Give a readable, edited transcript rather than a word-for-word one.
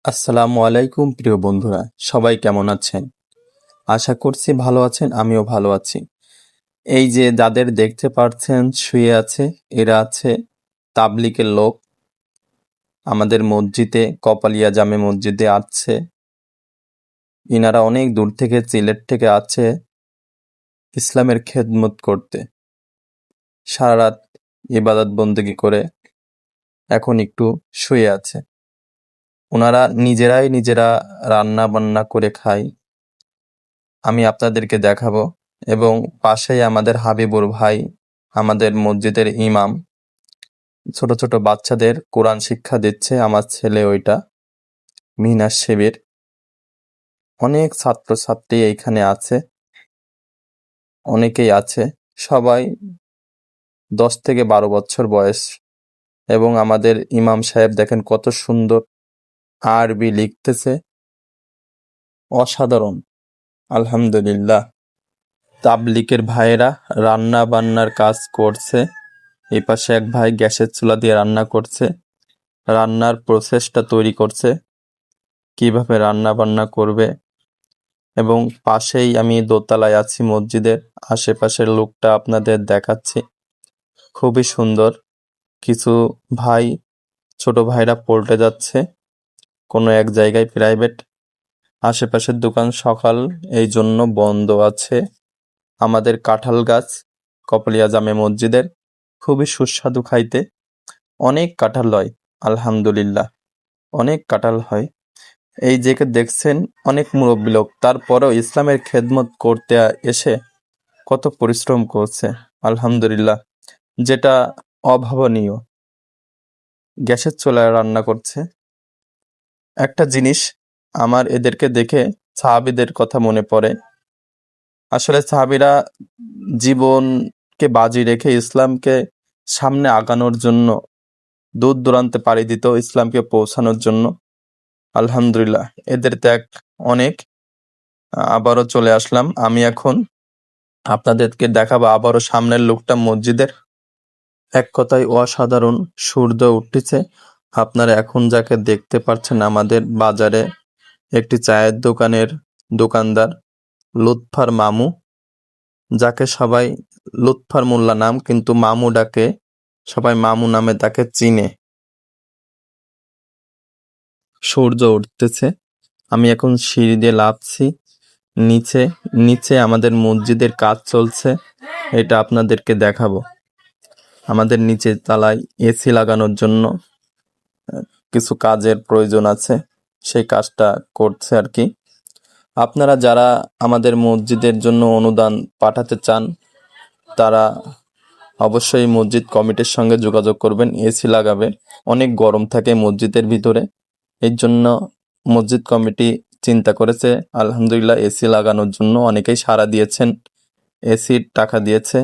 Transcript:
আসসালামু আলাইকুম প্রিয় বন্ধুরা, সবাই কেমন আছেন? আশা করছি ভালো আছেন, আমিও ভালো আছি। এই যে যাদের দেখতে পাচ্ছেন শুয়ে আছে, এরা আছে তাবলিগের লোক। আমাদের মসজিদে, কপালিয়া জামে মসজিদে আছে। ইনারা অনেক দূর থেকে, সিলেট থেকে আছে ইসলামের খেদমত করতে। সারা রাত ইবাদত বন্দেগী করে এখন একটু শুয়ে আছে। ওনারা নিজেরা রান্না বান্না করে খায়। আমি আপনাদেরকে দেখাবো। এবং পাশেই আমাদের হাবিবুর ভাই, আমাদের মসজিদের ইমাম, ছোট ছোট বাচ্চাদের কোরআন শিক্ষা দিচ্ছে। আমার ছেলে ওইটা মিনাস শিবির। অনেক ছাত্রছাত্রী এইখানে আছে, অনেকেই আছে, সবাই 10 থেকে 12 বছর বয়স। এবং আমাদের ইমাম সাহেব দেখেন কত সুন্দর আরবি লিখতেছে, অসাধারণ। আলহামদুলিল্লাহ। তাবলিগের ভাইয়েরা রান্না বান্নার কাজ করছে। এই পাশে এক ভাই গ্যাসের চুলা দিয়ে রান্না করছে, রান্নার প্রসেসটা তৈরি করছে, কিভাবে রান্না বান্না করবে। এবং পাশেই আমি দোতলায় আছি মসজিদের, আশেপাশের লোকটা আপনাদের দেখাচ্ছি। খুবই সুন্দর। কিছু ভাই, ছোট ভাইরা পড়তে যাচ্ছে কোনো এক জায়গায় প্রাইভেট। আশেপাশের দোকান সকাল, এই জন্য বন্ধ আছে। আমাদের কাঁঠাল গাছ কপালিয়া জামে মসজিদের, খুবই সুস্বাদু খাইতে। অনেক কাঁঠাল হয়, আলহামদুলিল্লাহ, অনেক কাঁঠাল হয়। এই যে দেখছেন অনেক মুরব্বী লোক, তারপরেও ইসলামের খেদমত করতে এসে কত পরিশ্রম করছে, আলহামদুলিল্লাহ, যেটা অভাবনীয়। গ্যাসের চুলায় রান্না করছে। একটা জিনিস আমার এদেরকে দেখে সাহাবীদের কথা মনে পড়ে। আসলে সাহাবীরা জীবনকে বাজি রেখে ইসলামকে সামনে আগানোর জন্য দূর দূরান্তে পাড়ি দিত, ইসলামকে পৌঁছানোর জন্য। আলহামদুলিল্লাহ, এদের ত্যাগ অনেক। আবারও চলে আসলাম আমি এখন আপনাদেরকে দেখাবো আবারও সামনের লোকটা মসজিদের। এক কথায় অসাধারণ সূর্য উঠতেছে। আপনারা এখন যাকে দেখতে পাচ্ছেন আমাদের বাজারে একটি চায়ের দোকানের দোকানদার, লুৎফার মামু, যাকে সবাই লুৎফার মোল্লা নাম, কিন্তু মামু ডাকে, সবাই মামু নামে তাকে চিনে। সূর্য উঠতেছে, আমি এখন সিঁড়ি দিয়ে লাফছি নিচে। নিচে আমাদের মসজিদের কাজ চলছে, এটা আপনাদেরকে দেখাবো। আমাদের নিচে তলায় এসি লাগানোর জন্য কিছু কাজের প্রয়োজন আছে, সেই কাজটা করছে আর কি। আপনারা যারা আমাদের মসজিদের জন্য অনুদান পাঠাতে চান, তারা অবশ্যই মসজিদ কমিটির সঙ্গে যোগাযোগ করবেন। এসি লাগাবে, অনেক গরম থাকে মসজিদের ভিতরে, এই জন্য মসজিদ কমিটি চিন্তা করেছে। আলহামদুলিল্লাহ, এসি লাগানোর জন্য অনেকেই সাড়া দিয়েছেন, এসির টাকা দিয়েছে।